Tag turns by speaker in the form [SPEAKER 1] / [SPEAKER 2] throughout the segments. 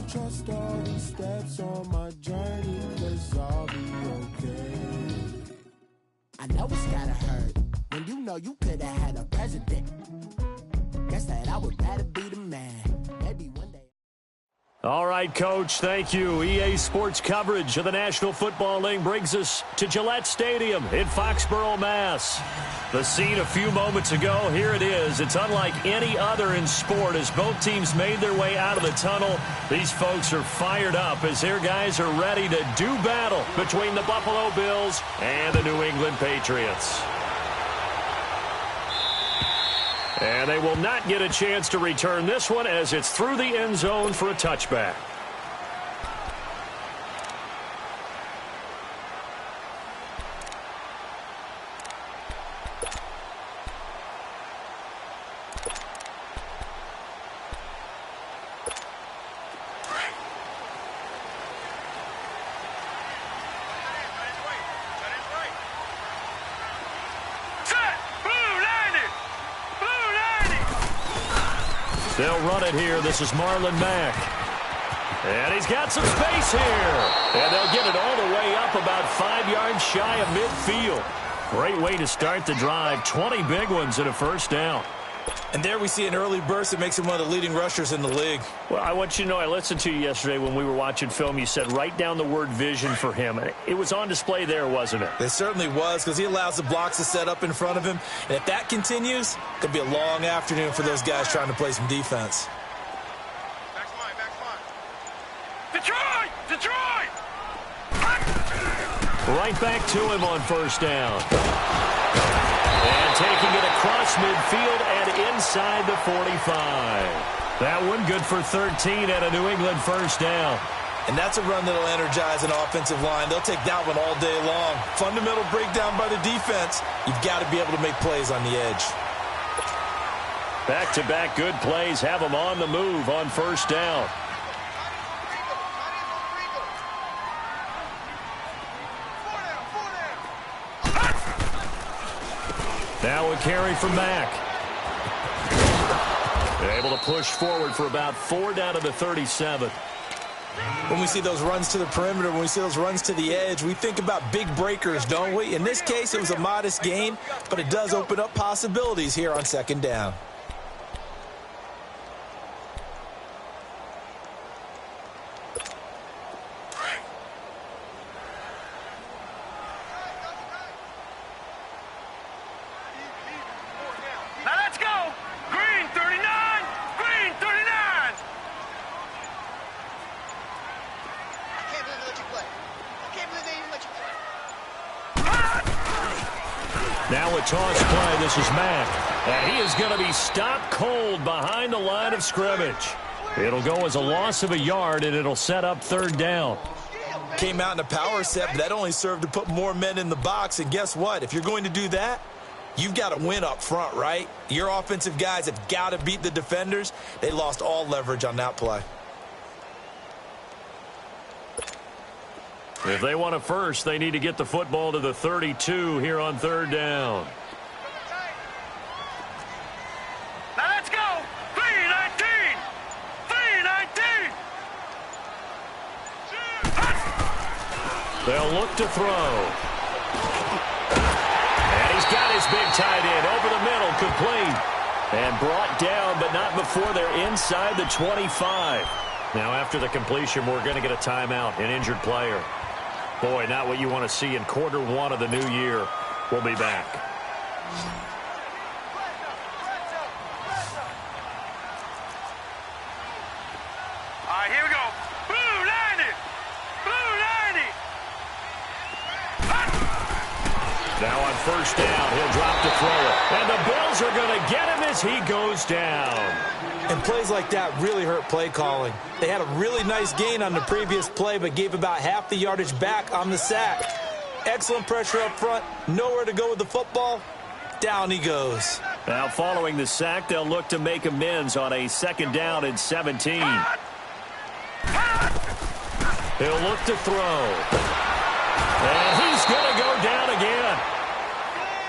[SPEAKER 1] Trust all the steps on my journey, 'cause I'll be okay. I know it's gotta hurt when you know you could've had a president. Guess that I would rather be the man. Maybe one day.
[SPEAKER 2] All right, Coach, thank you. EA Sports coverage of the National Football League brings us to Gillette Stadium in Foxborough, Mass. The scene a few moments ago, here it is. It's unlike any other in sport as both teams made their way out of the tunnel. These folks are fired up as their guys are ready to do battle between the Buffalo Bills and the New England Patriots. And they will not get a chance to return this one as it's through the end zone for a touchback. They'll run it here. This is Marlon Mack. And he's got some space here. And they'll get it all the way up about 5 yards shy of midfield. Great way to start the drive. 20 big ones and a first down.
[SPEAKER 3] And there we see an early burst that makes him one of the leading rushers in the league.
[SPEAKER 2] Well, I want you to know, I listened to you yesterday when we were watching film. You said write down the word vision for him. It was on display there, wasn't it?
[SPEAKER 3] It certainly was, because he allows the blocks to set up in front of him. And if that continues, it could be a long afternoon for those guys trying to play some defense.
[SPEAKER 2] Detroit! Detroit! Right back to him on first down. And taking it across midfield and inside the 45. That one good for 13 and a New England first down.
[SPEAKER 3] And that's a run that'll energize an offensive line. They'll take that one all day long. Fundamental breakdown by the defense. You've got to be able to make plays on the edge.
[SPEAKER 2] Back-to-back good plays have them on the move on first down. Now a carry from Mack. They're able to push forward for about 4 down to the 37.
[SPEAKER 3] When we see those runs to the perimeter, when we see those runs to the edge, we think about big breakers, don't we? In this case, it was a modest gain, but it does open up possibilities here on second down.
[SPEAKER 2] Now a toss play. This is Mack. And he is going to be stopped cold behind the line of scrimmage. It'll go as a loss of a yard, and it'll set up third down.
[SPEAKER 3] Came out in a power set, but that only served to put more men in the box. And guess what? If you're going to do that, you've got to win up front, right? Your offensive guys have got to beat the defenders. They lost all leverage on that play.
[SPEAKER 2] If they want a first, they need to get the football to the 32 here on third down.
[SPEAKER 4] Now let's go! 3-19! 3-19!
[SPEAKER 2] They'll look to throw. And he's got his big tight end over the middle, complete. And brought down, but not before they're inside the 25. Now after the completion, we're going to get a timeout, an injured player. Boy, not what you want to see in quarter one of the new year. We'll be back.
[SPEAKER 4] All right, here we go. Blue 90! Blue 90!
[SPEAKER 2] Now on first down, he'll drop to throw it. And the Bills are going to get him as he goes down.
[SPEAKER 3] And plays like that really hurt play calling. They had a really nice gain on the previous play, but gave about half the yardage back on the sack. Excellent pressure up front. Nowhere to go with the football. Down he goes.
[SPEAKER 2] Now following the sack, they'll look to make amends on a second down and 17. He'll look to throw. And he's going to go down again.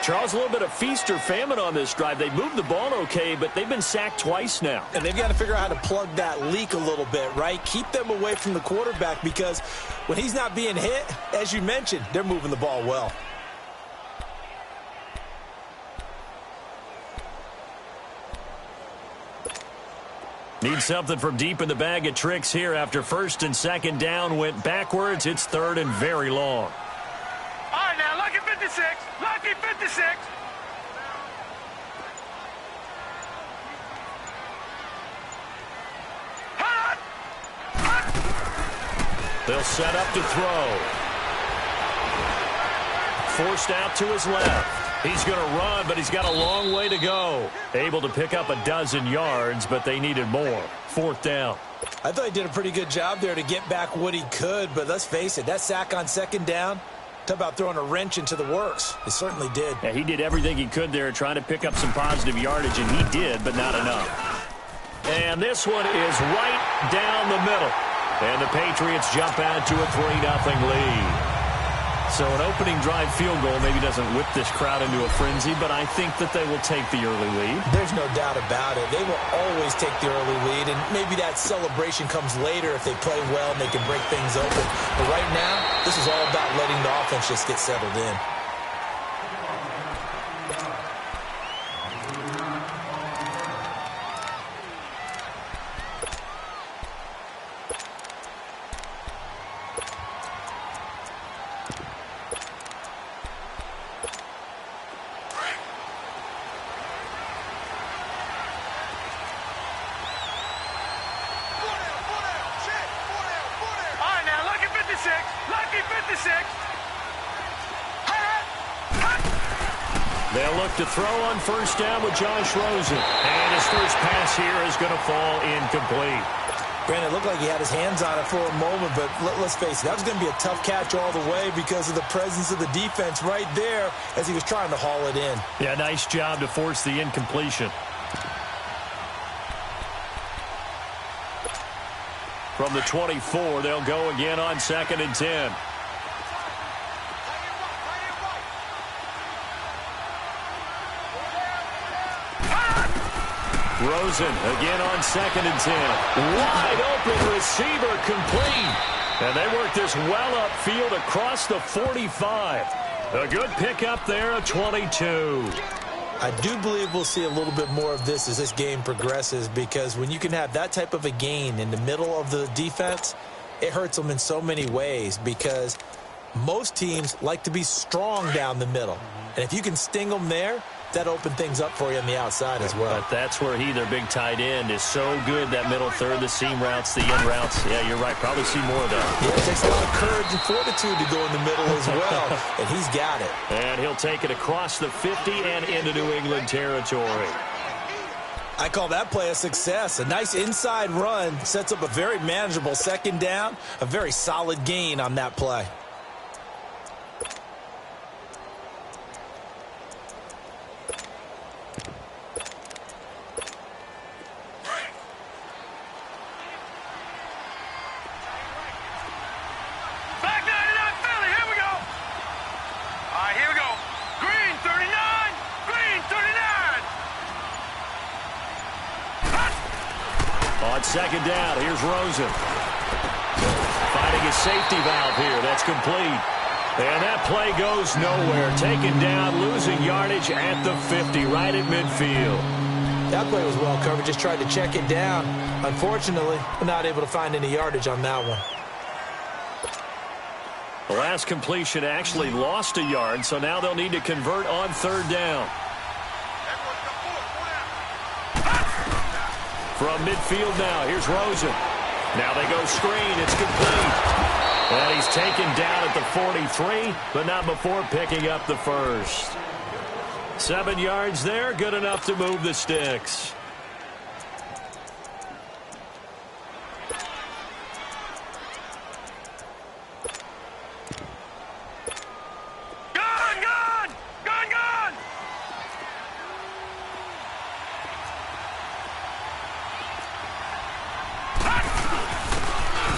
[SPEAKER 2] Charles, a little bit of feast or famine on this drive. They moved the ball okay, but they've been sacked twice now.
[SPEAKER 3] And they've got to figure out how to plug that leak a little bit, right? Keep them away from the quarterback because when he's not being hit, as you mentioned, they're moving the ball well.
[SPEAKER 2] Need something from deep in the bag of tricks here after first and second down went backwards. It's third and very long.
[SPEAKER 4] All right, now, lucky 56. Lucky 56. Hot! Hot!
[SPEAKER 2] They'll set up to throw. Forced out to his left. He's going to run, but he's got a long way to go. Able to pick up 12 yards, but they needed more. Fourth down.
[SPEAKER 3] I thought he did a pretty good job there to get back what he could, but let's face it, that sack on second down, talk about throwing a wrench into the works. It certainly did.
[SPEAKER 2] Yeah, he did everything he could there trying to pick up some positive yardage, and he did, but not enough. And this one is right down the middle. And the Patriots jump out to a 3-0 lead. So an opening drive field goal maybe doesn't whip this crowd into a frenzy, but I think that they will take the early lead.
[SPEAKER 3] There's no doubt about it. They will always take the early lead, and maybe that celebration comes later if they play well and they can break things open. But right now, this is all about letting the offense just get settled in.
[SPEAKER 4] Lucky 56.
[SPEAKER 2] They'll look to throw on first down with Josh Rosen. And his first pass here is going to fall incomplete.
[SPEAKER 3] Granted, it looked like he had his hands on it for a moment, but let's face it, that was going to be a tough catch all the way because of the presence of the defense right there as he was trying to haul it in.
[SPEAKER 2] Yeah, nice job to force the incompletion. From the 24, they'll go again on 2nd and 10. Rosen again on 2nd and 10. Wide open receiver complete. And they work this well upfield across the 45. A good pickup there, a 22.
[SPEAKER 3] I do believe we'll see a little bit more of this as this game progresses because when you can have that type of a gain in the middle of the defense, it hurts them in so many ways because most teams like to be strong down the middle. And if you can sting them there, that opens things up for you on the outside as well.
[SPEAKER 2] But that's where their big tight end, is so good, that middle third, the seam routes, the in routes. Yeah, you're right. Probably see more of that.
[SPEAKER 3] Yeah, it takes a lot of courage and fortitude to go in the middle as well, and he's got it.
[SPEAKER 2] And he'll take it across the 50 and into New England territory.
[SPEAKER 3] I call that play a success. A nice inside run sets up a very manageable second down, a very solid gain on that play.
[SPEAKER 2] Second down, here's Rosen. Finding his safety valve here, that's complete. And that play goes nowhere. Taken down, losing yardage at the 50, right at midfield.
[SPEAKER 3] That play was well covered, just tried to check it down. Unfortunately, we're not able to find any yardage on that one.
[SPEAKER 2] The last completion actually lost a yard, so now they'll need to convert on third down. From midfield now, here's Rosen. Now they go screen, it's complete. And he's taken down at the 43, but not before picking up the first. 7 yards there, good enough to move the sticks.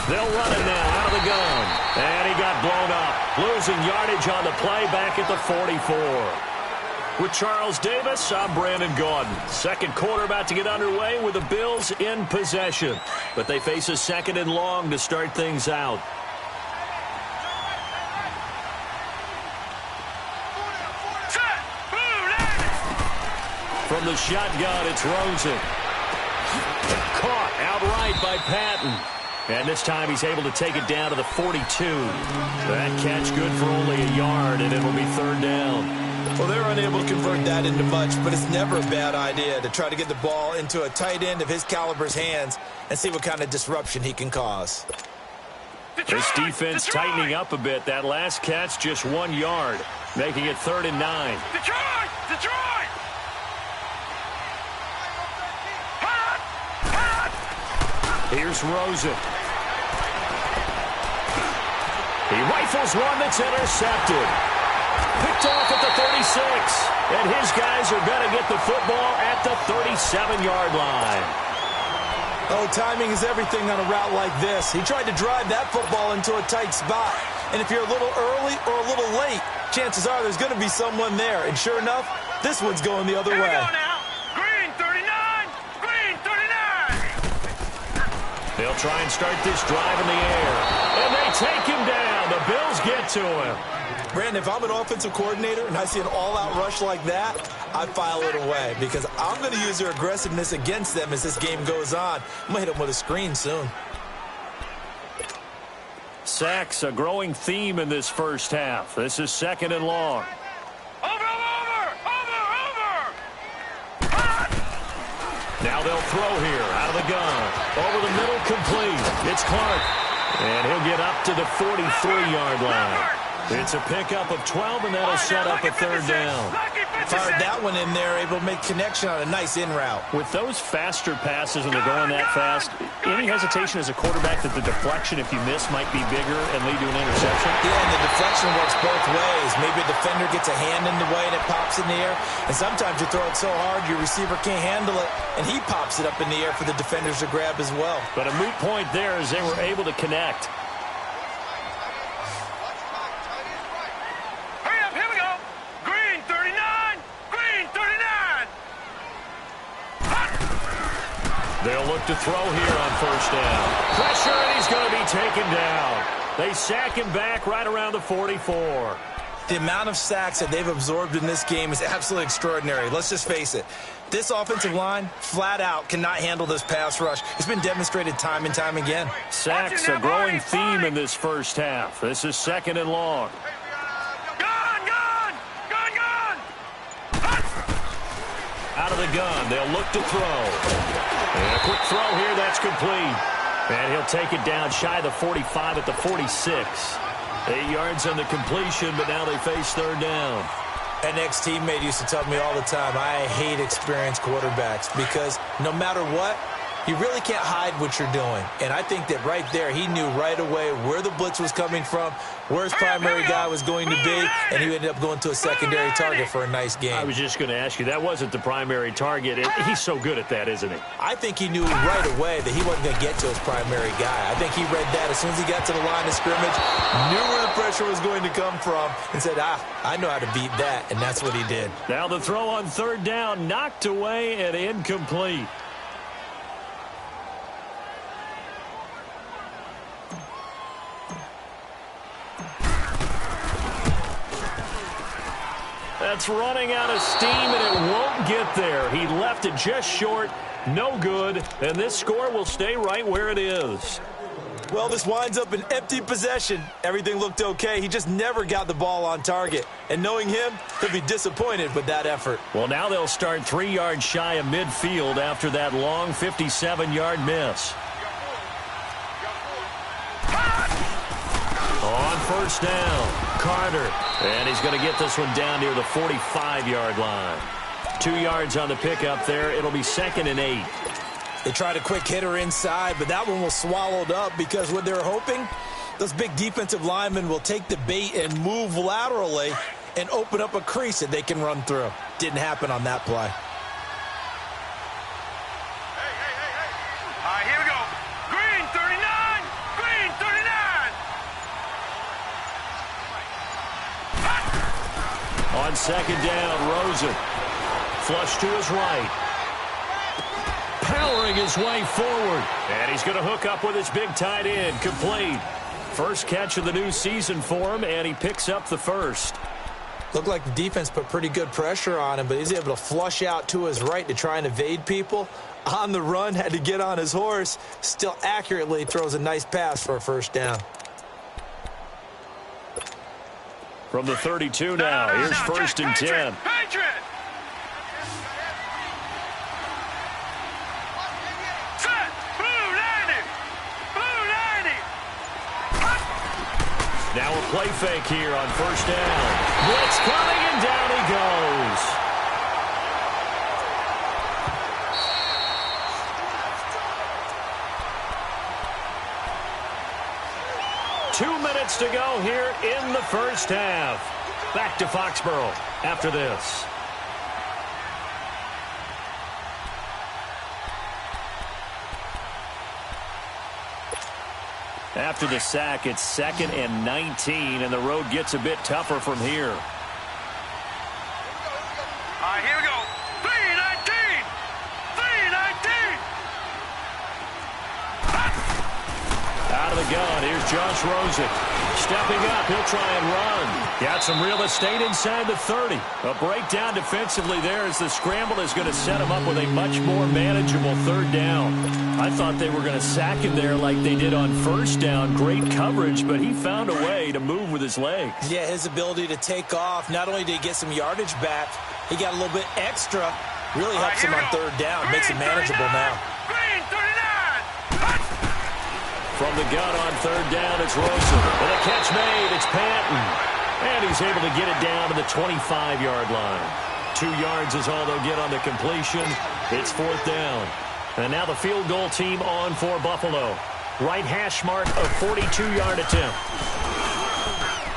[SPEAKER 2] They'll run it now out of the gun. And he got blown up. Losing yardage on the play back at the 44. With Charles Davis, I'm Brandon Gaudin. Second quarter about to get underway with the Bills in possession. But they face a second and long to start things out. From the shotgun, it's Rosen. Caught outright by Patton. And this time he's able to take it down to the 42. That catch good for only a yard, and it'll be third down.
[SPEAKER 3] Well, they're unable to convert that into much, but it's never a bad idea to try to get the ball into a tight end of his caliber's hands and see what kind of disruption he can cause.
[SPEAKER 2] This defense tightening up a bit. That last catch, just 1 yard, making it 3rd and 9.
[SPEAKER 4] Detroit! Detroit!
[SPEAKER 2] Here's Rosen. He rifles one that's intercepted. Picked off at the 36. And his guys are going to get the football at the 37-yard line.
[SPEAKER 3] Oh, timing is everything on a route like this. He tried to drive that football into a tight spot. And if you're a little early or a little late, chances are there's going to be someone there. And sure enough, this one's going the other way.
[SPEAKER 4] Green 39! Green 39!
[SPEAKER 2] They'll try and start this drive in the air. And they take him down. The Bills get to him.
[SPEAKER 3] Brandon, if I'm an offensive coordinator and I see an all-out rush like that, I file it away because I'm going to use their aggressiveness against them as this game goes on. I'm going to hit them with a screen soon.
[SPEAKER 2] Sacks, a growing theme in this first half. This is 2nd and long.
[SPEAKER 4] Over!
[SPEAKER 2] Now they'll throw here out of the gun. Over the middle, complete. It's Clark. And he'll get up to the 43-yard line. It's a pickup of 12, and that'll set up a 3rd down.
[SPEAKER 3] Fired that one in there, able to make connection on a nice in route.
[SPEAKER 2] With those faster passes when they're going that fast, any hesitation as a quarterback that the deflection, if you miss, might be bigger and lead to an interception?
[SPEAKER 3] Yeah, and the deflection works both ways. Maybe a defender gets a hand in the way and it pops in the air. And sometimes you throw it so hard your receiver can't handle it, and he pops it up in the air for the defenders to grab as well.
[SPEAKER 2] But a moot point there as they were able to connect. They'll look to throw here on 1st down. Pressure, and he's going to be taken down. They sack him back right around the 44.
[SPEAKER 3] The amount of sacks that they've absorbed in this game is absolutely extraordinary. Let's just face it. This offensive line, flat out, cannot handle this pass rush. It's been demonstrated time and time again.
[SPEAKER 2] Sacks, a growing theme in this first half. This is 2nd and long. Out of the gun, they'll look to throw. And a quick throw here, that's complete. And he'll take it down shy of the 45 at the 46. 8 yards on the completion, but now they face 3rd down.
[SPEAKER 3] An ex-teammate used to tell me all the time, I hate experienced quarterbacks because no matter what, you really can't hide what you're doing. And I think that right there, he knew right away where the blitz was coming from, where his primary guy was going to be, and he ended up going to a secondary target for a nice game.
[SPEAKER 2] I was just going to ask you, that wasn't the primary target. He's so good at that, isn't he?
[SPEAKER 3] I think he knew right away that he wasn't going to get to his primary guy. I think he read that as soon as he got to the line of scrimmage, knew where the pressure was going to come from, and said, I know how to beat that, and that's what he did.
[SPEAKER 2] Now the throw on 3rd down, knocked away and incomplete. That's running out of steam, and it won't get there. He left it just short, no good, and this score will stay right where it is.
[SPEAKER 3] Well, this winds up an empty possession. Everything looked okay. He just never got the ball on target. And knowing him, he'll be disappointed with that effort.
[SPEAKER 2] Well, now they'll start 3 yards shy of midfield after that long 57-yard miss. On 1st down, Carter. And he's going to get this one down near the 45-yard line. 2 yards on the pickup there. It'll be 2nd and 8.
[SPEAKER 3] They tried a quick hitter inside, but that one was swallowed up because what they're hoping, those big defensive linemen will take the bait and move laterally and open up a crease that they can run through. Didn't happen on that play.
[SPEAKER 4] All right, here we go. Green 39! Green 39!
[SPEAKER 2] On on second down. Rosen. Flush to his right. Powering his way forward. And he's going to hook up with his big tight end. Complete. First catch of the new season for him, and he picks up the first.
[SPEAKER 3] Looked like the defense put pretty good pressure on him, but he's able to flush out to his right to try and evade people. On the run, had to get on his horse. Still accurately throws a nice pass for a first down.
[SPEAKER 2] From the 32 now, here's first and 10. Now a play fake here on first down. Blitz coming, and down he goes. Two minutes to go here in the first half. Back to Foxborough after this. After the sack, it's 2nd and 19, and the road gets a bit tougher from here.
[SPEAKER 4] All right, here we go. 3-19. 3-19.
[SPEAKER 2] Out of the gun, here's Josh Rosen. Stepping up, he'll try and run. Got some real estate inside the 30. A breakdown defensively there as the scramble is going to set him up with a much more manageable third down. I thought they were going to sack him there like they did on first down. Great coverage, but he found a way to move with his legs.
[SPEAKER 3] Yeah, his ability to take off, not only did he get some yardage back, he got a little bit extra. Really helps him on third down, makes it manageable now.
[SPEAKER 2] From the gun on third down, it's Rosen. And a catch made, it's Patton. And he's able to get it down to the 25-yard line. 2 yards is all they'll get on the completion. It's fourth down. And now the field goal team on for Buffalo. Right hash mark, a 42-yard attempt.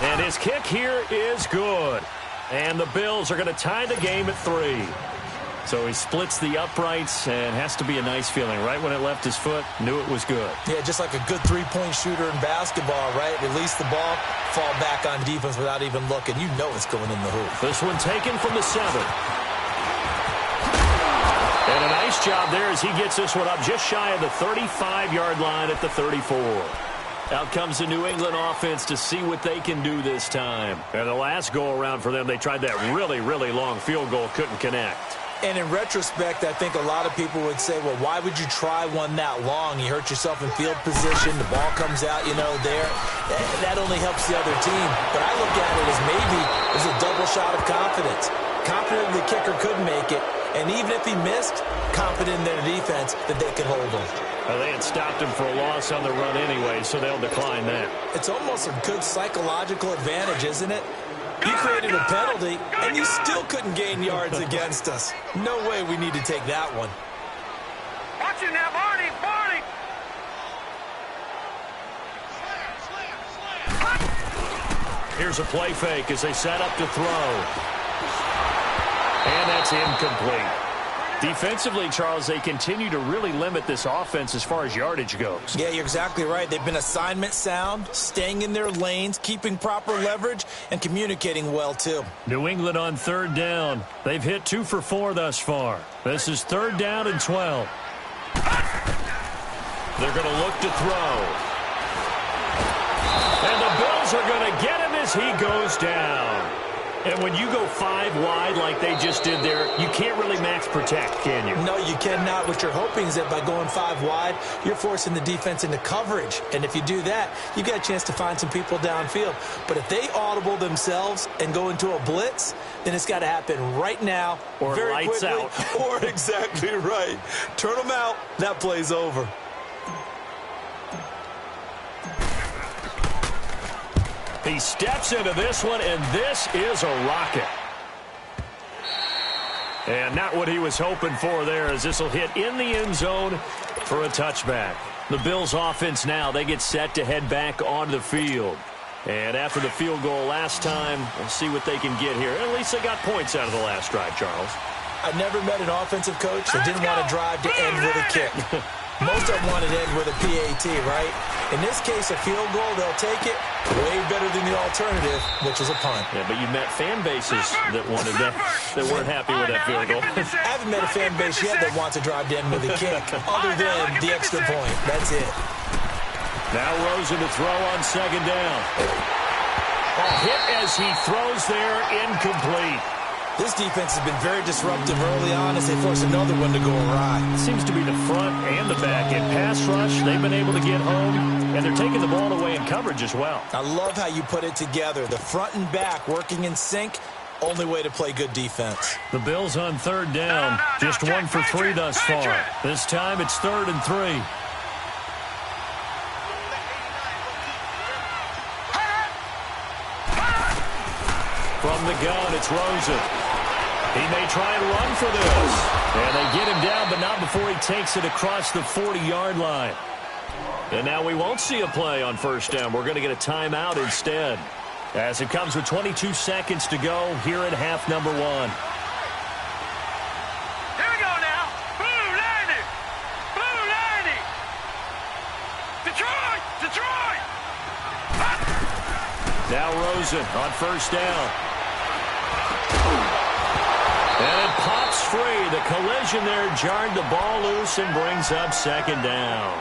[SPEAKER 2] And his kick here is good. And the Bills are going to tie the game at 3. So he splits the uprights, and has to be a nice feeling. Right when it left his foot, knew it was good.
[SPEAKER 3] Yeah, just like a good three-point shooter in basketball, right? Release the ball, fall back on defense without even looking. You know it's going in the hoop.
[SPEAKER 2] This one taken from the 7. And a nice job there as he gets this one up just shy of the 35-yard line at the 34. Out comes the New England offense to see what they can do this time. And the last go-around for them, they tried that really, really long field goal, couldn't connect.
[SPEAKER 3] And in retrospect, I think a lot of people would say, well, why would you try one that long? You hurt yourself in field position. The ball comes out, there. That only helps the other team. But I look at it as maybe it's a double shot of confidence. Confident the kicker could make it. And even if he missed, confident in their defense that they could hold him.
[SPEAKER 2] Well, they had stopped him for a loss on the run anyway, so they'll decline that.
[SPEAKER 3] It's almost a good psychological advantage, isn't it? You created a penalty, and you still couldn't gain yards against us. No way we need to take that one.
[SPEAKER 4] Watch it now, Barney, Barney.
[SPEAKER 2] Here's a play fake as they set up to throw. And that's incomplete. Defensively, Charles, they continue to really limit this offense as far as yardage goes.
[SPEAKER 3] Yeah, you're exactly right. They've been assignment sound, staying in their lanes, keeping proper leverage, and communicating well, too.
[SPEAKER 2] New England on third down. They've hit 2 for 4 thus far. This is third down and 12. They're going to look to throw. And the Bills are going to get him as he goes down. And when you go 5 wide like they just did there, you can't really max protect, can you?
[SPEAKER 3] No, you cannot. What you're hoping is that by going 5 wide, you're forcing the defense into coverage. And if you do that, you got a chance to find some people downfield. But if they audible themselves and go into a blitz, then it's got to happen right now.
[SPEAKER 2] Or
[SPEAKER 3] very
[SPEAKER 2] lights
[SPEAKER 3] quickly,
[SPEAKER 2] out.
[SPEAKER 3] Or exactly right. Turn them out. That play's over.
[SPEAKER 2] He steps into this one, and this is a rocket. And not what he was hoping for there, as this will hit in the end zone for a touchback. The Bills offense now, they get set to head back onto the field. And after the field goal last time, we'll see what they can get here. At least they got points out of the last drive, Charles.
[SPEAKER 3] I've never met an offensive coach that didn't want to drive to end with a kick. Most of them want it in with a PAT, right? In this case, a field goal, they'll take it way better than the alternative, which is a punt.
[SPEAKER 2] Yeah, but you met fan bases that wanted that, that weren't happy with that field goal.
[SPEAKER 3] I haven't met a fan base yet that wants to drive in with a kick, other than the extra point. That's it.
[SPEAKER 2] Now Rosen to throw on second down. Hit as he throws there, incomplete.
[SPEAKER 3] This defense has been very disruptive early on as they force another one to go awry.
[SPEAKER 2] It seems to be the front and the back. In pass rush, they've been able to get home, and they're taking the ball away in coverage as well.
[SPEAKER 3] I love how you put it together. The front and back working in sync, only way to play good defense.
[SPEAKER 2] The Bills on third down. Just 1 for 3 thus far. This time it's 3rd and 3. From the gun, it's Rosen. He may try and run for this. And they get him down, but not before he takes it across the 40-yard line. And now we won't see a play on first down. We're going to get a timeout instead, as it comes with 22 seconds to go here at half number 1.
[SPEAKER 4] Here we go now. Blue 90. Blue 90. Detroit. Detroit.
[SPEAKER 2] Now Rosen on first down. And it pops free. The collision there jarred the ball loose and brings up second down.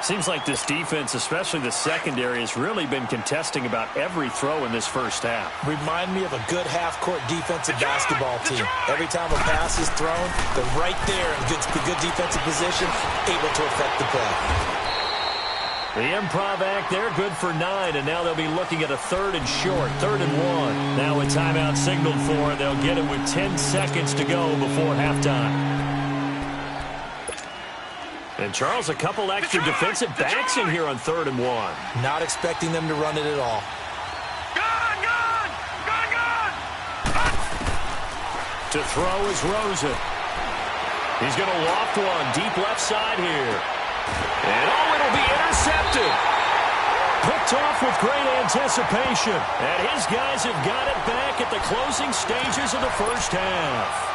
[SPEAKER 2] Seems like this defense, especially the secondary, has really been contesting about every throw in this first half.
[SPEAKER 3] Remind me of a good half-court defensive basketball team. Every time a pass is thrown, they're right there in good defensive position, able to affect the play.
[SPEAKER 2] The improv act there, good for 9, and now they'll be looking at a 3rd and short, 3rd and 1. Now a timeout signaled for, and they'll get it with 10 seconds to go before halftime. And Charles, a couple extra defensive backs in here on 3rd and 1.
[SPEAKER 3] Not expecting them to run it at all.
[SPEAKER 4] Gun, gun, gun, gun.
[SPEAKER 2] To throw is Rosen. He's going to loft one deep left side here. And it'll be intercepted. Picked off with great anticipation. And his guys have got it back at the closing stages of the first half.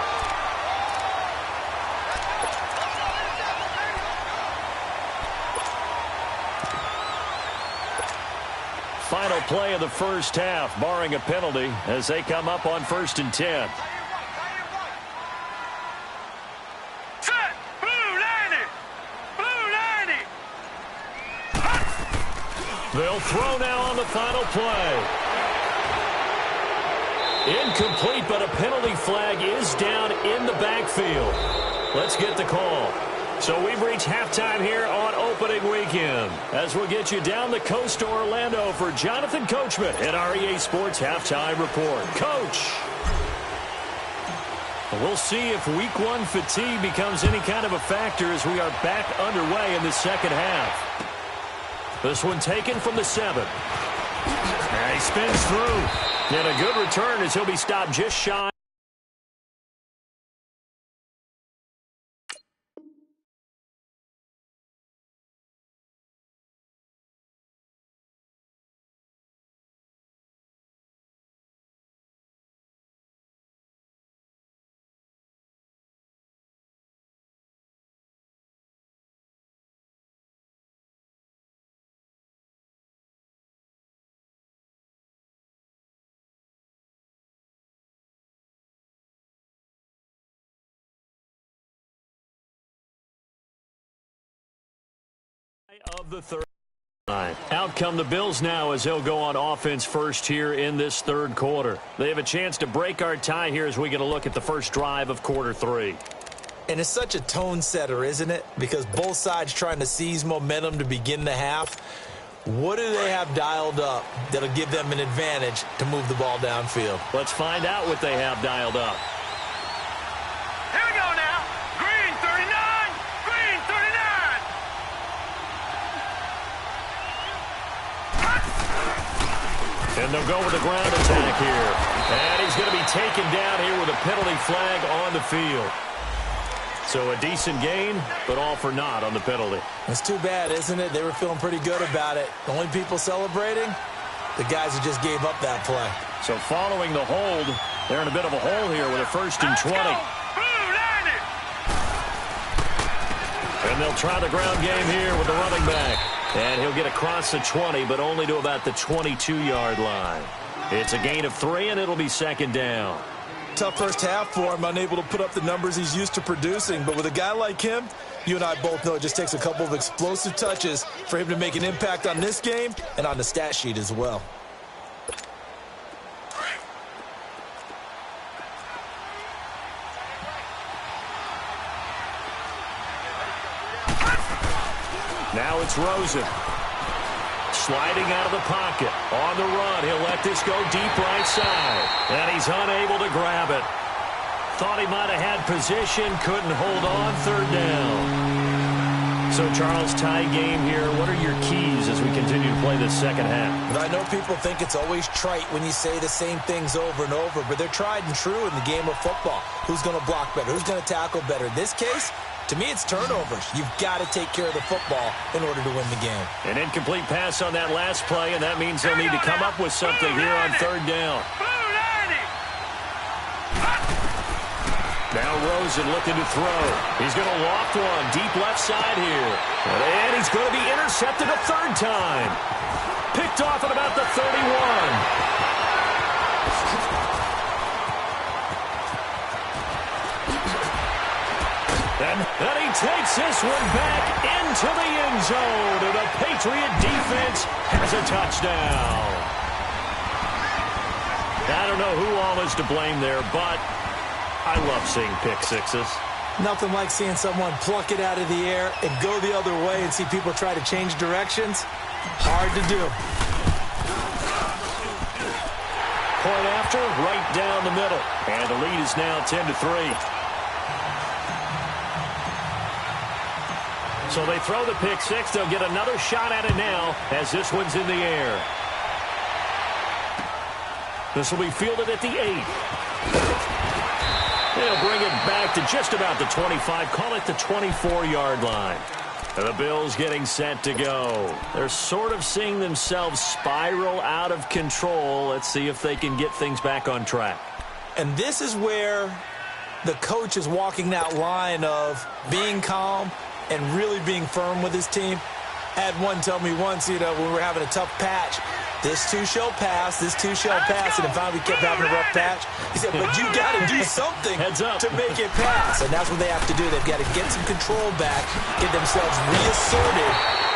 [SPEAKER 2] Final play of the first half, barring a penalty, as they come up on 1st and 10.
[SPEAKER 4] Set. Blue 90. Blue 90.
[SPEAKER 2] They'll throw now on the final play. Incomplete, but a penalty flag is down in the backfield. Let's get the call. So we've reached halftime here on opening weekend, as we'll get you down the coast to Orlando for Jonathan Coachman at our EA Sports Halftime Report. Coach, we'll see if Week 1 fatigue becomes any kind of a factor as we are back underway in the second half. This one taken from the 7. And he spins through. And a good return as he'll be stopped just shy. Of the third. Out come the Bills now as they'll go on offense first here in this third quarter. They have a chance to break our tie here as we get a look at the first drive of quarter 3.
[SPEAKER 3] And it's such a tone setter, isn't it? Because both sides trying to seize momentum to begin the half. What do they have dialed up that'll give them an advantage to move the ball downfield?
[SPEAKER 2] Let's find out what they have dialed up.
[SPEAKER 4] Here we go now. Green 39. Green 39.
[SPEAKER 2] And they'll go with a ground attack here. And he's going to be taken down here with a penalty flag on the field. So a decent gain, but all for naught on the penalty.
[SPEAKER 3] It's too bad, isn't it? They were feeling pretty good about it. The only people celebrating, the guys who just gave up that play.
[SPEAKER 2] So following the hold, they're in a bit of a hole here with a 1st and 20.
[SPEAKER 4] Blue 90.
[SPEAKER 2] And they'll try the ground game here with the running back. And he'll get across the 20, but only to about the 22-yard line. It's a gain of 3, and it'll be second down.
[SPEAKER 3] Tough first half for him, unable to put up the numbers he's used to producing. But with a guy like him, you and I both know it just takes a couple of explosive touches for him to make an impact on this game and on the stat sheet as well.
[SPEAKER 2] Now it's Rosen. Sliding out of the pocket. On the run. He'll let this go deep right side. And he's unable to grab it. Thought he might have had position. Couldn't hold on. Third down. So, Charles, tie game here. What are your keys as we continue to play this second half?
[SPEAKER 3] And I know people think it's always trite when you say the same things over and over, but they're tried and true in the game of football. Who's going to block better? Who's going to tackle better? In this case, to me, it's turnovers. You've got to take care of the football in order to win the game.
[SPEAKER 2] An incomplete pass on that last play, and that means they'll need to come up with something here on third down. Now Rosen looking to throw. He's going to loft one deep left side here. And he's going to be intercepted a third time. Picked off at about the 31. And he takes this one back into the end zone. And the Patriot defense has a touchdown. I don't know who all is to blame there, but I love seeing pick sixes.
[SPEAKER 3] Nothing like seeing someone pluck it out of the air and go the other way and see people try to change directions. Hard to do.
[SPEAKER 2] Point after, right down the middle. And the lead is now 10-3. So they throw the pick six. They'll get another shot at it now as this one's in the air. This will be fielded at the 8. They'll bring it back to just about the 25. Call it the 24-yard line. The Bills getting set to go. They're sort of seeing themselves spiral out of control. Let's see if they can get things back on track.
[SPEAKER 3] And this is where the coach is walking that line of being calm and really being firm with his team. I had one tell me once, when we were having a tough patch, this too shall pass, this too shall pass, and then finally we kept having a rough patch. He said, but you got to do something to make it pass. And that's what they have to do. They've got to get some control back, get themselves reasserted,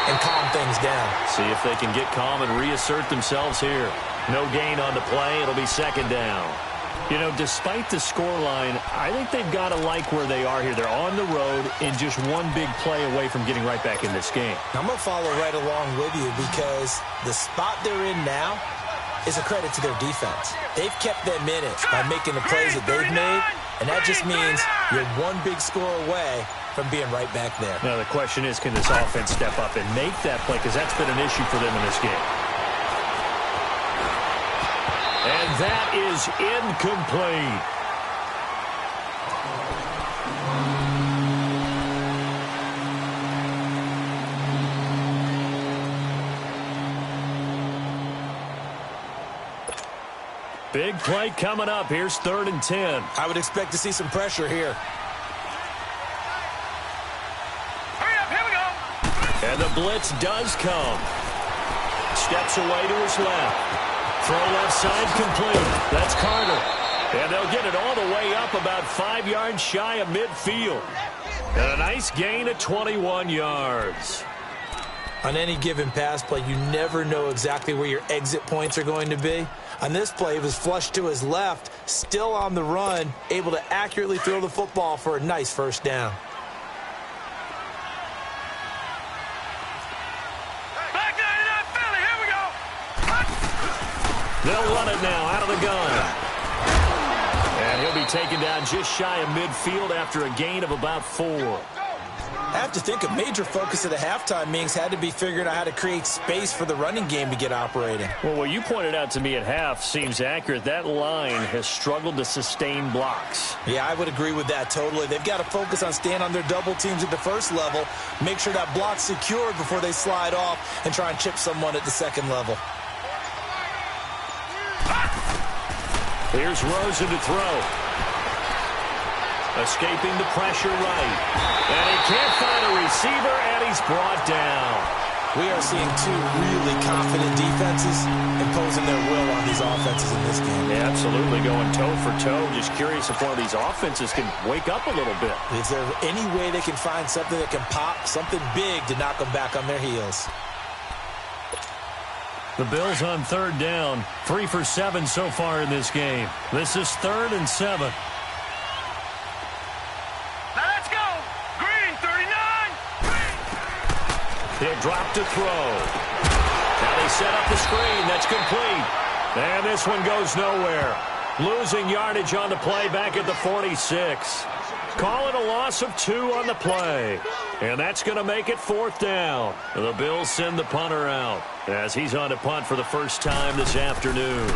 [SPEAKER 3] and calm things down.
[SPEAKER 2] See if they can get calm and reassert themselves here. No gain on the play. It'll be second down. Despite the scoreline, I think they've got to like where they are here. They're on the road and just one big play away from getting right back in this game.
[SPEAKER 3] I'm going to follow right along with you because the spot they're in now is a credit to their defense. They've kept them in it by making the plays that they've made, and that just means you're one big score away from being right back there.
[SPEAKER 2] Now, the question is, can this offense step up and make that play? Because that's been an issue for them in this game. And that is incomplete. Big play coming up. Here's 3rd and 10.
[SPEAKER 3] I would expect to see some pressure here.
[SPEAKER 4] Hurry up, here we go.
[SPEAKER 2] And the blitz does come. Steps away to his left. Throw left side complete. That's Carter. And they'll get it all the way up about 5 yards shy of midfield. And a nice gain of 21 yards.
[SPEAKER 3] On any given pass play, you never know exactly where your exit points are going to be. On this play, he was flushed to his left, still on the run, able to accurately throw the football for a nice first down.
[SPEAKER 2] They'll run it now out of the gun. And he'll be taken down just shy of midfield after a gain of about 4.
[SPEAKER 3] I have to think a major focus of the halftime meetings had to be figuring out how to create space for the running game to get operating.
[SPEAKER 2] Well, what you pointed out to me at half seems accurate. That line has struggled to sustain blocks.
[SPEAKER 3] Yeah, I would agree with that totally. They've got to focus on staying on their double teams at the first level, make sure that block's secured before they slide off and try and chip someone at the second level.
[SPEAKER 2] Here's Rosen to throw. Escaping the pressure right. And he can't find a receiver, and he's brought down.
[SPEAKER 3] We are seeing two really confident defenses imposing their will on these offenses in this game.
[SPEAKER 2] Yeah, absolutely, going toe for toe. Just curious if one of these offenses can wake up a little bit.
[SPEAKER 3] Is there any way they can find something that can pop, something big to knock them back on their heels?
[SPEAKER 2] The Bills on third down, 3 for 7 so far in this game. This is 3rd and 7.
[SPEAKER 4] Now let's go. Green, 39.
[SPEAKER 2] He'll drop to throw. Now they set up the screen. That's complete. And this one goes nowhere. Losing yardage on the play back at the 46. Call it a loss of 2 on the play. And that's going to make it 4th down. The Bills send the punter out as he's on to punt for the first time this afternoon.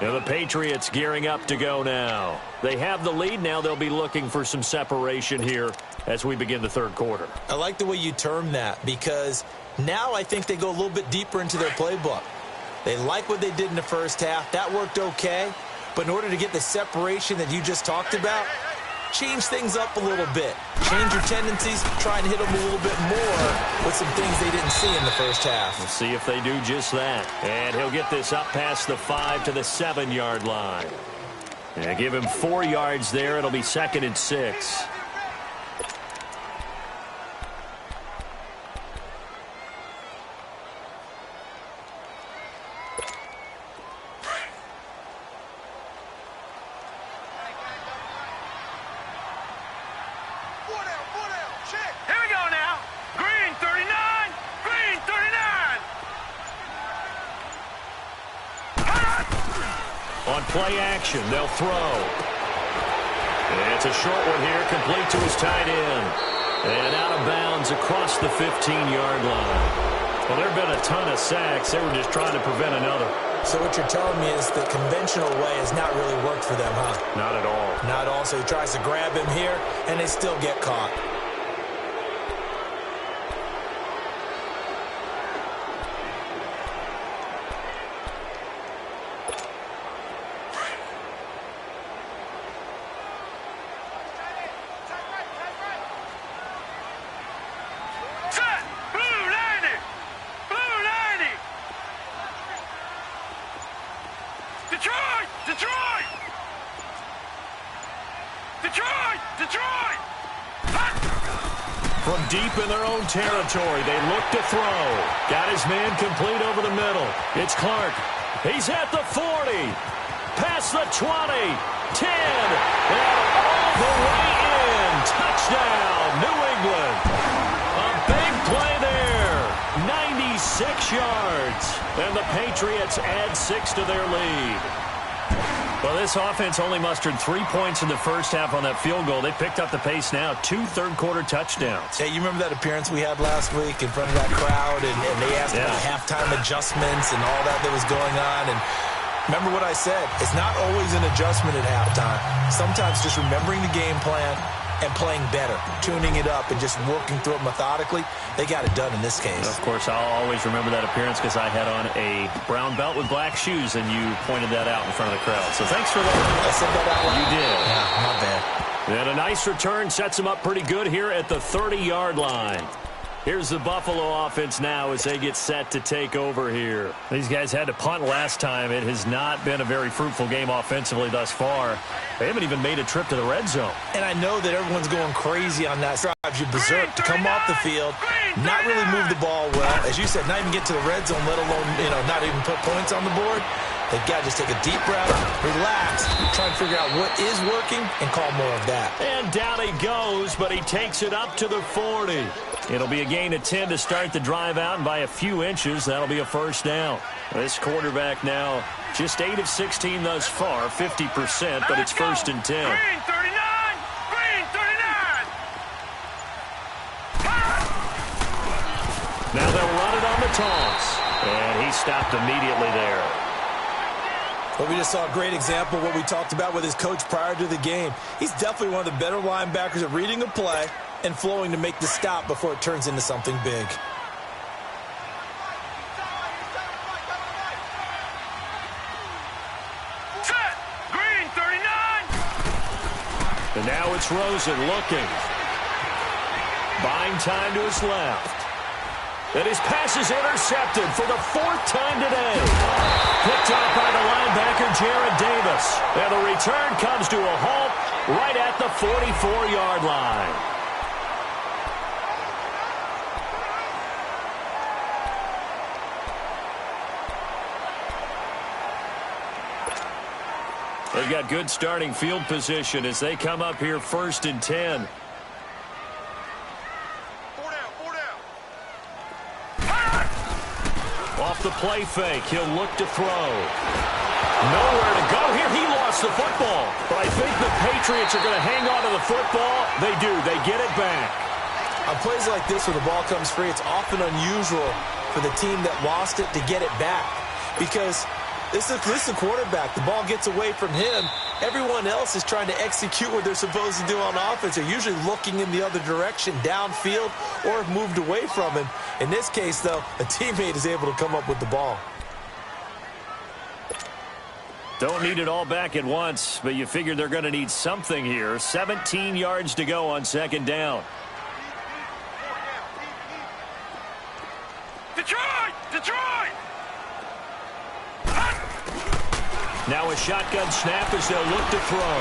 [SPEAKER 2] And the Patriots gearing up to go now. They have the lead. Now they'll be looking for some separation here as we begin the third quarter.
[SPEAKER 3] I like the way you term that, because now I think they go a little bit deeper into their playbook. They like what they did in the first half. That worked okay. But in order to get the separation that you just talked about, change things up a little bit. Change your tendencies, try and hit them a little bit more with some things they didn't see in the first half.
[SPEAKER 2] We'll see if they do just that. And he'll get this up past the 5 to the 7-yard line. And give him 4 yards there. It'll be 2nd and 6. On play action, they'll throw. And it's a short one here, complete to his tight end. And out of bounds across the 15-yard line. Well, there have been a ton of sacks. They were just trying to prevent another.
[SPEAKER 3] So what you're telling me is the conventional way has not really worked for them, huh?
[SPEAKER 2] Not at all.
[SPEAKER 3] Not at all. So he tries to grab him here, and they still get caught.
[SPEAKER 2] From deep in their own territory, they look to throw. Got his man complete over the middle. It's Clark. He's at the 40. Past the 20. 10. And all the way in. Touchdown, New England. A big play there. 96 yards. And the Patriots add 6 to their lead. Well, this offense only mustered 3 points in the first half on that field goal. They picked up the pace now. 2 third-quarter touchdowns.
[SPEAKER 3] Hey, you remember that appearance we had last week in front of that crowd, and they asked about halftime adjustments and all that was going on, and remember what I said. It's not always an adjustment at halftime. Sometimes just remembering the game plan and playing better, tuning it up and just working through it methodically. They got it done in this case.
[SPEAKER 2] Of course, I'll always remember that appearance because I had on a brown belt with black shoes, and you pointed that out in front of the crowd. So thanks for that.
[SPEAKER 3] I said that out loud.
[SPEAKER 2] You did.
[SPEAKER 3] Yeah, not bad.
[SPEAKER 2] And a nice return sets them up pretty good here at the 30-yard line. Here's the Buffalo offense now as they get set to take over here. These guys had to punt last time. It has not been a very fruitful game offensively thus far. They haven't even made a trip to the red zone.
[SPEAKER 3] And I know that everyone's going crazy on that. Drives you berserk to come off the field, not really move the ball well. As you said, not even get to the red zone, let alone, not even put points on the board. They've got to just take a deep breath, relax, try and figure out what is working, and call more of that.
[SPEAKER 2] And down he goes, but he takes it up to the 40. It'll be a gain of 10 to start the drive out, and by a few inches, that'll be a first down. This quarterback now just 8 of 16 thus far, 50%, but it's 1st and 10.
[SPEAKER 4] Green 39! Green 39!
[SPEAKER 2] Now they'll run it on the toss, and he stopped immediately there.
[SPEAKER 3] Well, we just saw a great example of what we talked about with his coach prior to the game. He's definitely one of the better linebackers at reading a play and flowing to make the stop before it turns into something big.
[SPEAKER 4] Set. Green, 39.
[SPEAKER 2] And now it's Rosen looking. Buying time to his left. And his pass is intercepted for the 4th time today. Picked off by the linebacker, Jared Davis. And the return comes to a halt right at the 44-yard line. They've got good starting field position as they come up here 1st and 10. Off the play fake, he'll look to throw. Nowhere to go here. He lost the football. But I think the Patriots are going to hang on to the football. They do. They get it back.
[SPEAKER 3] On plays like this where the ball comes free, it's often unusual for the team that lost it to get it back. Because this is a quarterback. The ball gets away from him. Everyone else is trying to execute what they're supposed to do on offense. They're usually looking in the other direction, downfield, or have moved away from him. In this case, though, a teammate is able to come up with the ball.
[SPEAKER 2] Don't need it all back at once, but you figure they're going to need something here. 17 yards to go on 2nd down.
[SPEAKER 4] Detroit! Detroit!
[SPEAKER 2] Now a shotgun snap as they'll look to throw.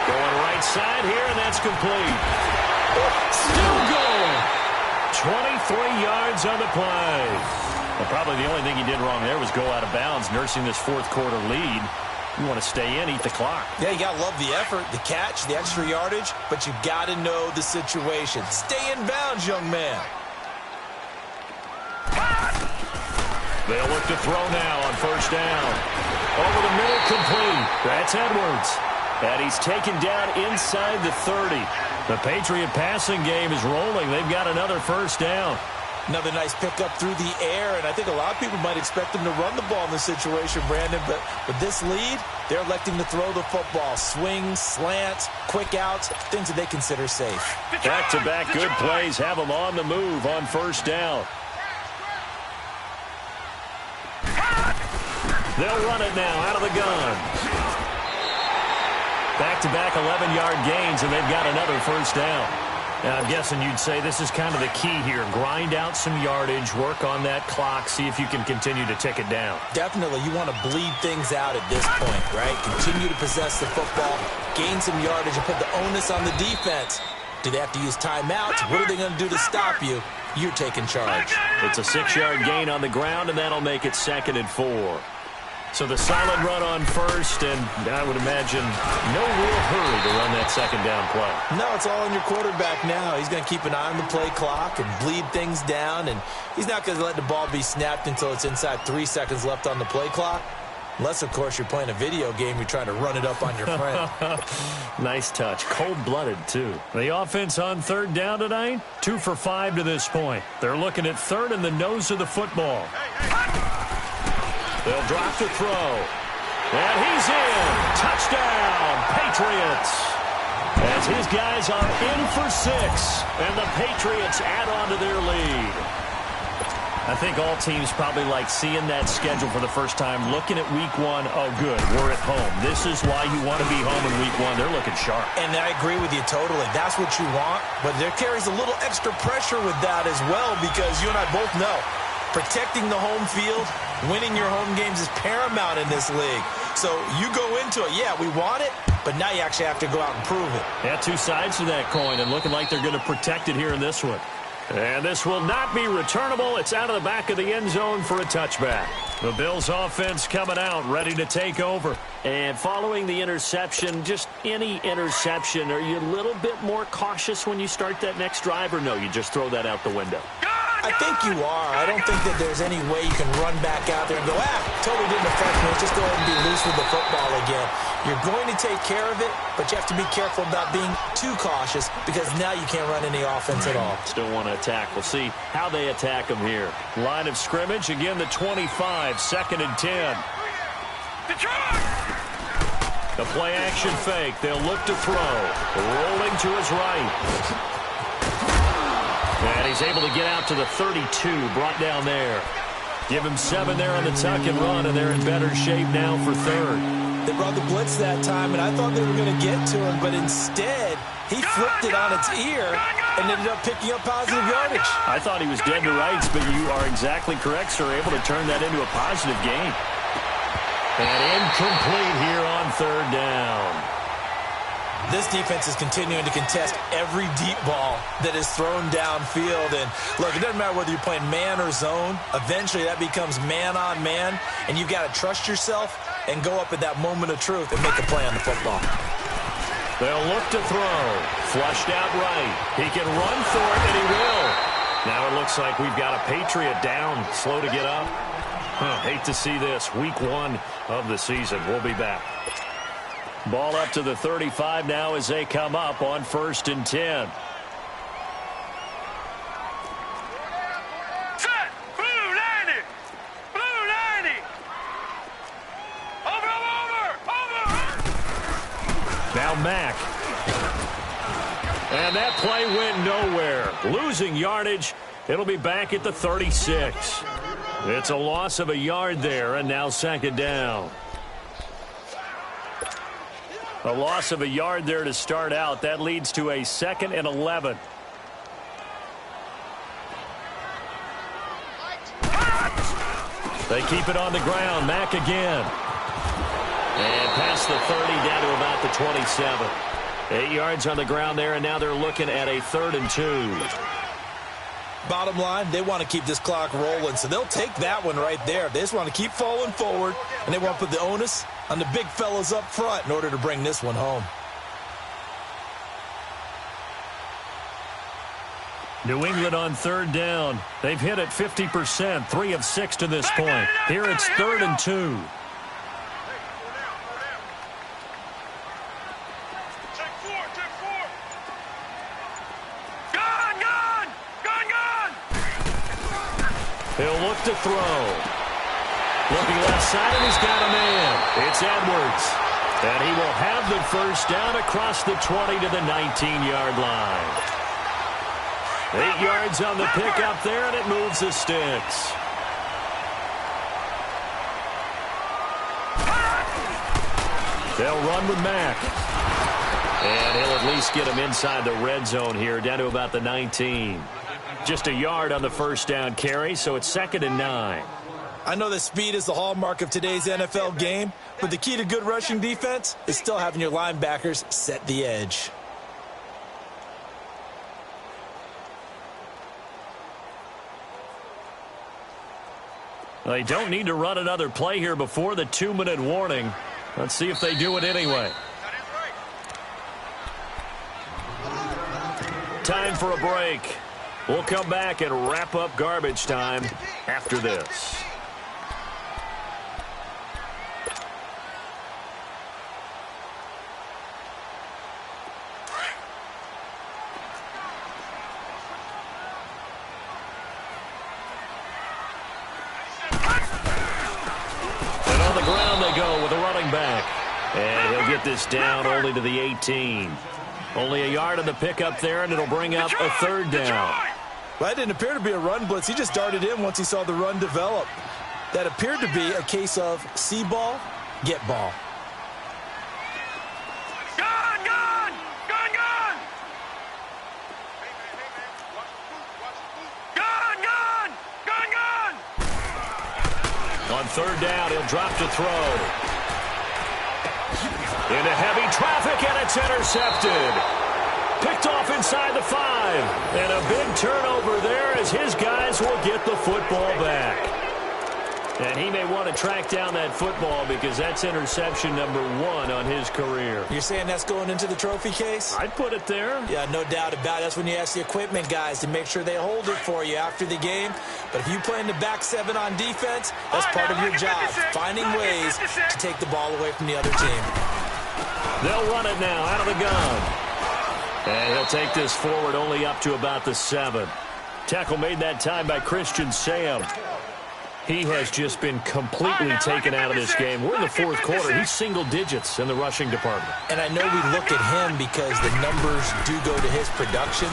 [SPEAKER 2] Going right side here, and that's complete. Still going. 23 yards on the play. Well, probably the only thing he did wrong there was go out of bounds, nursing this 4th quarter lead. You want to stay in, eat the clock. Yeah, you got to love the effort, the catch, the extra yardage, but you got to know the situation. Stay in bounds, young man. They'll look to throw now on 1st down. Over the middle, complete. That's Edwards. And he's taken down inside the 30. The Patriot passing game is rolling. They've got another 1st down. Another nice pickup through the air, and I think a lot of people might expect them to run the ball in this situation, Brandon, but with this lead, they're electing to throw the football. Swings, slants, quick outs, things that they consider safe. Back-to-back good plays have them on the move on 1st down. They'll run it now out of the gun. Back-to-back 11-yard gains, and they've got another 1st down. Now, I'm guessing you'd say this is kind of the key here. Grind out some yardage, work on that clock, see if you can continue to tick it down. Definitely. You want to bleed things out at this point, right? Continue to possess the football, gain some yardage, and put the onus on the defense. Do they have to use timeouts? What are they going to do to stop you? You're taking charge. It's a 6-yard gain on the ground, and that'll make it 2nd and 4. So the solid run on 1st, and I would imagine no real hurry to run that 2nd down play. No, it's all on your quarterback now. He's going to keep an eye on the play clock and bleed things down, and he's not going to let the ball be snapped until it's inside 3 seconds left on the play clock. Unless, of course, you're playing a video game, you're trying to run it up on your friend. Nice touch. Cold-blooded, too. The offense on 3rd down tonight, 2 for 5 to this point. They're looking at 3rd and the nose of the football. They'll drop to throw. And he's in. Touchdown, Patriots. As his guys are in for 6, and the Patriots add on to their lead. I think all teams probably like seeing that schedule for the first time, looking at week 1. Oh, good, we're at home. This is why you want to be home in week 1. They're looking sharp. And I agree with you totally. That's what you want, but there carries a little extra pressure with that as well, because you and I both know protecting the home field, winning your home games is paramount in this league. So you go into it, yeah, we want it, but now you actually have to go out and prove it. Yeah, 2 sides to that coin, and looking like they're going to protect it here in this one. And this will not be returnable. It's out of the back of the end zone for a touchback. The Bills offense coming out, ready to take over. And following the interception, just any interception, are you a little bit more cautious when you start that next drive, or no, you just throw that out the window? I think you are. I don't think that there's any way you can run back out there and go, totally didn't affect me. Just go ahead and be loose with the football again. You're going to take care of it, but you have to be careful about being too cautious, because now you can't run any offense at all. Still want to attack. We'll see how they attack them here. Line of scrimmage, again, the 25, 2nd and 10. The play action fake. They'll look to throw. Rolling to his right. And he's able to get out to the 32, brought down there. Give him 7 there on the tuck and run, and they're in better shape now for third.
[SPEAKER 3] They brought the blitz that time, and I thought they were going to get to him, but instead he flipped it on its ear and ended up picking up positive yardage.
[SPEAKER 2] I thought he was dead to rights, but you are exactly correct, sir. Able to turn that into a positive gain. And incomplete here on third down.
[SPEAKER 3] This defense is continuing to contest every deep ball that is thrown downfield. And look, it doesn't matter whether you're playing man or zone. Eventually that becomes man on man, and you've got to trust yourself and go up at that moment of truth and make a play on the football.
[SPEAKER 2] They'll look to throw. Flushed out right. He can run for it, and he will. Now it looks like we've got a Patriot down, slow to get up. Hate to see this. Week 1 of the season. We'll be back. Ball up to the 35 now as they come up on 1st and 10.
[SPEAKER 4] Set! Blue 90! Blue 90! Over!
[SPEAKER 2] Now Mack. And that play went nowhere. Losing yardage. It'll be back at the 36. It's a loss of a yard there, and now 2nd down. A loss of a yard there to start out. That leads to a 2nd and 11. They keep it on the ground. Mack again. And past the 30 down to about the 27. 8 yards on the ground there, and now they're looking at a 3rd and 2.
[SPEAKER 3] Bottom line, they want to keep this clock rolling, so they'll take that one right there. They just want to keep falling forward, and they want to put the onus on the big fellas up front in order to bring this one home.
[SPEAKER 2] New England on 3rd down. They've hit it 50%, 3 of 6 to this point. Here it's 3rd and 2. He'll look to throw. Looking left side, and he's got a man. It's Edwards. And he will have the 1st down across the 20 to the 19-yard line. 8 yards on the pickup there, and it moves the sticks. They'll run with Mack. And he'll at least get him inside the red zone here, down to about the 19. Just a yard on the 1st down carry, so it's 2nd and 9.
[SPEAKER 3] I know that speed is the hallmark of today's NFL game, but the key to good rushing defense is still having your linebackers set the edge.
[SPEAKER 2] They don't need to run another play here before the 2-minute warning. Let's see if they do it anyway. Time for a break. We'll come back and wrap up garbage time after this. And on the ground they go with a running back. And he'll get this down only to the 18. Only a yard on the pickup there, and it'll bring up a 3rd down.
[SPEAKER 3] Well, that didn't appear to be a run blitz. He just darted in once he saw the run develop. That appeared to be a case of see ball, get ball.
[SPEAKER 4] Gun! Gun! Gun! Gun! Gun! Gun! Gun! Gun!
[SPEAKER 2] On 3rd down, he'll drop to throw. Into heavy traffic, and it's intercepted. Picked off inside the 5. And a big turnover there as his guys will get the football back. And he may want to track down that football because that's interception number 1 on his career.
[SPEAKER 3] You're saying that's going into the trophy case?
[SPEAKER 2] I'd put it there.
[SPEAKER 3] Yeah, no doubt about it. That's when you ask the equipment guys to make sure they hold it for you after the game. But if you play in the back 7 on defense, that's part of your job, finding ways to take the ball away from the other team.
[SPEAKER 2] They'll run it now out of the gun. And he'll take this forward only up to about the 7. Tackle made that time by Christian Sam. He has just been completely taken out of this game. We're in the 4th quarter. He's single digits in the rushing department.
[SPEAKER 3] And I know we look at him because the numbers do go to his production.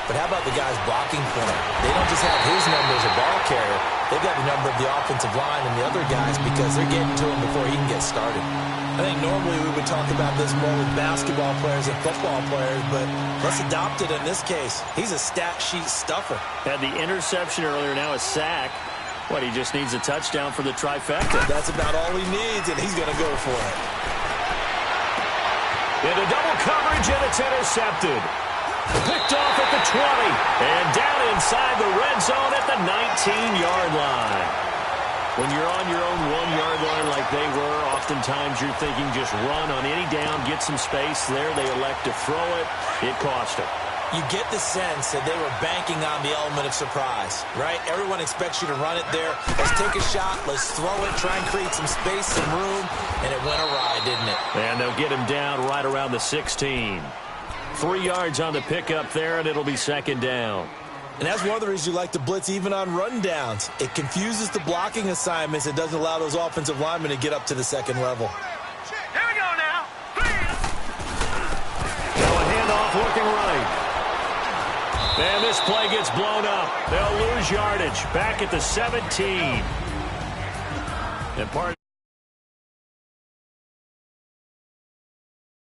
[SPEAKER 3] But how about the guys blocking for him? They don't just have his number as a ball carrier. They've got the number of the offensive line and the other guys because they're getting to him before he can get started. I think normally we would talk about this more with basketball players and football players, but let's adopt it in this case. He's a stat sheet stuffer.
[SPEAKER 2] Had the interception earlier, now a sack. What, he just needs a touchdown for the trifecta.
[SPEAKER 3] That's about all he needs, and he's going to go for it.
[SPEAKER 2] Into double coverage, and it's intercepted. Picked off at the 20, and down inside the red zone at the 19-yard line. When you're on your own 1-yard line like they were, oftentimes you're thinking just run on any down, get some space there. They elect to throw it. It cost them.
[SPEAKER 3] You get the sense that they were banking on the element of surprise, right? Everyone expects you to run it there. Let's take a shot. Let's throw it. Try and create some space, some room. And it went awry, didn't it?
[SPEAKER 2] And they'll get him down right around the 16. 3 yards on the pickup there, and it'll be second down.
[SPEAKER 3] And that's one of the reasons you like to blitz even on rundowns. It confuses the blocking assignments. It doesn't allow those offensive linemen to get up to the second level.
[SPEAKER 4] Here we go now.
[SPEAKER 2] Now a handoff looking right. And this play gets blown up. They'll lose yardage back at the 17. And part